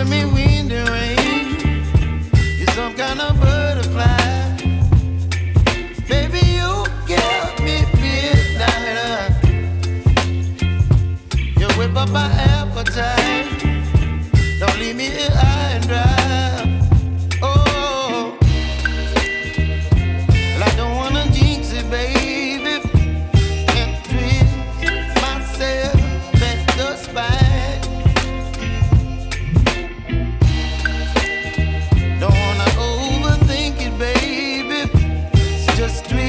giving me wind and rain. You're some kind of butterfly. Baby, you give me midnight. You whip up my appetite. Don't leave me here high and dry. Oh, well, I don't wanna jinx it, baby. Can't twist myself at the spine. Don't wanna overthink it, baby. It's just twist.